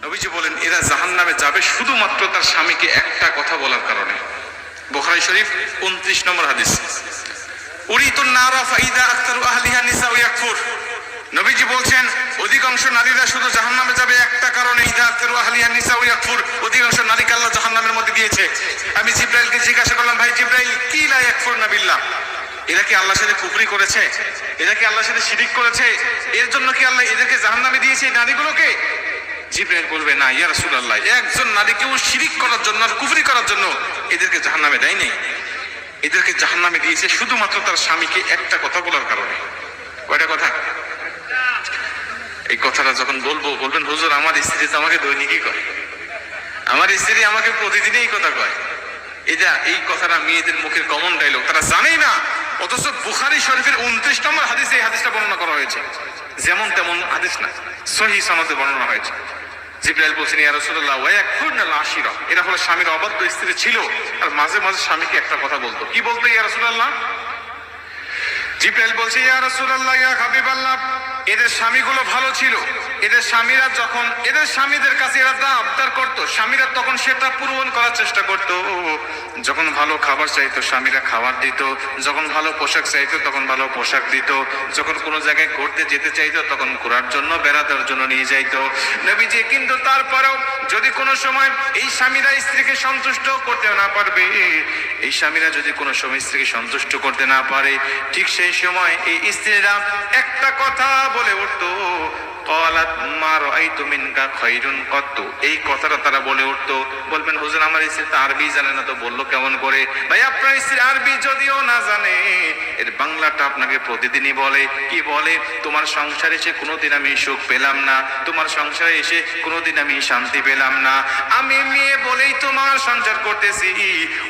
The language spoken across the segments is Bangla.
নবীজি বলেন এরা জাহান্নামে যাবে শুধুমাত্র তার স্বামীকে একটা কথা বলার কারণে। বুখারী শরীফ 29 নম্বর হাদিস। উরিতুন নারা ফাইদা আকতারু আহলিহা নিসা ইয়াকফুর। নবীজি বলছেন অধিকাংশ নারীরা শুধু জাহান্নামে যাবে একটা কারণে, ইদা আকতারু আহলিহা নিসা ইয়াকফুর। অধিকাংশ নারীকে আল্লাহ জাহান্নামের মধ্যে দিয়েছে। আমি জিবরাইলকে জিজ্ঞাসা করলাম, ভাই জিবরাইল, কি লা ইয়াকফুরনা বিল্লাহ? এরা কি আল্লাহর সাথে কুফরি করেছে? এরা কি আল্লাহর সাথে শিরিক করেছে? এর জন্য কি আল্লাহ এদেরকে জাহান্নামে দিয়েছে এই নারীগুলোকে? জিবরাইল বলবে, না ইয়া রাসূলুল্লাহ, একজন নারীকেও শিরিক করার জন্য আর কুফরি করার জন্য এদেরকে জাহান্নামে দেয়নি। এদেরকে জাহান্নামে দিয়েছে শুধুমাত্র তার স্বামীকে একটা কথা বলার কারণে। কয়টা কথা? এই কথাটা যখন বলবো বলবেন, হুজুর আমার স্ত্রী তো আমাকে দৈনিকই কয়, আমার স্ত্রী আমাকে প্রতিদিনই এই কথা কয়। এই কথাটা মেয়েদের মুখের কমন ডায়লগ, তারা জানেই না। অথচ বুখারী শরীফের 29 নম্বর হাদিসে এই হাদিসটা বর্ণনা করা হয়েছে। যেমন তেমন হাদিস না, সহিহ সনদে বর্ণনা হয়েছে। জিবরাইল বলছেন, ইয়া রাসূলুল্লাহ ওয়া ইয়াকুনাল আশিরা, এরা হলো স্বামীর অবাধ্য স্ত্রী ছিল আর মাঝে মাঝে স্বামীকে একটা কথা বলতো। কি বলতো ইয়া রাসূলুল্লাহ? জিবরাইল বলছে, ইয়া রাসূলুল্লাহ ইয়া হাবিবাল্লাহ, এদের স্বামীগুলো ভালো ছিল। এদের স্বামীরা যখন এদের স্বামীদের কাছে এরা যা আবদার করতো, স্বামীরা তখন সেটা পূরণ করার চেষ্টা করতো। যখন ভালো খাবার চাইতো স্বামীরা খাবার দিত, যখন ভালো পোশাক চাইতো তখন ভালো পোশাক দিত, যখন কোনো জায়গায় ঘুরতে যেতে চাইতো তখন ঘোরার জন্য বেড়ানোর জন্য নিয়ে যাইতো নবীজি। কিন্তু তারপরেও যদি কোনো সময় এই স্বামীরা স্ত্রীকে সন্তুষ্ট করতে না পারবে, এই স্বামীরা যদি কোনো সময় স্ত্রীকে সন্তুষ্ট করতে না পারে, ঠিক সেই সময় এই স্ত্রীরা একটা কথা বলে উঠতো, ক্বালাত মা রাআইতু মিনকা খায়রুন কত্তু। এই কথাটা তারা বলে উঠতো। বলবেন, হুজুর আমার স্ত্রী তো আরবি জানে না, তো বললো কেমন করে? ভাই আপনার স্ত্রী আরবি যদিও না জানে, এর বাংলাটা আপনাকে প্রতিদিনই বলে। কি বলে? তোমার সংসারে এসে কোনোদিন আমি সুখ পেলাম না, তোমার সংসারে এসে কোনোদিন আমি শান্তি পেলাম না। আমি মেয়ে বলেই তোমার সংসার করতেছি,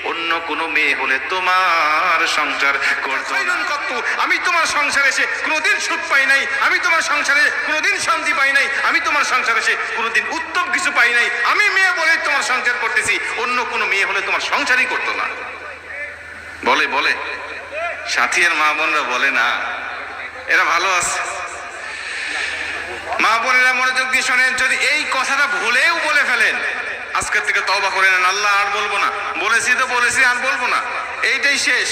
অন্য কোনো মেয়ে হলে তোমার সংসার করতো না। আমি তোমার সংসারে এসে কোনোদিন সুখ পাই নাই, আমি তোমার সংসারে কোনোদিন শান্তি পাই নাই, আমি তোমার সংসারে এসে কোনোদিন উত্তম কিছু পাই নাই। আমি মেয়ে বলে তোমার সংসার করতেছি, অন্য কোনো মেয়ে হলে তোমার সংসারই করতো না। বলে বলে সাথী আর মা বোনরা বলে না, এরা ভালো আছে। মা বোনেরা মনোযোগ দিয়ে শোনেন, যদি এই কথাটা ভুলেও বলে ফেলেন, আজকের থেকে তওবা করে নেন, আল্লাহ আর বলবো না, বলেছি তো বলেছি, আর বলবো না, এইটাই শেষ।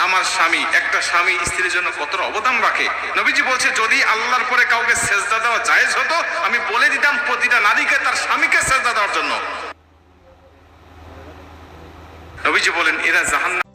আমার স্বামী, একটা স্বামী স্ত্রীর জন্য কতটা অবদান রাখে। নবীজি বলছে, যদি আল্লাহর পরে কাউকে সেজদা দেওয়া জায়েজ হতো, আমি বলে দিতাম প্রতিটা নারীকে তার স্বামীকে সেজদা দেওয়ার জন্য। নবীজি বলেন এরা জাহান্নাম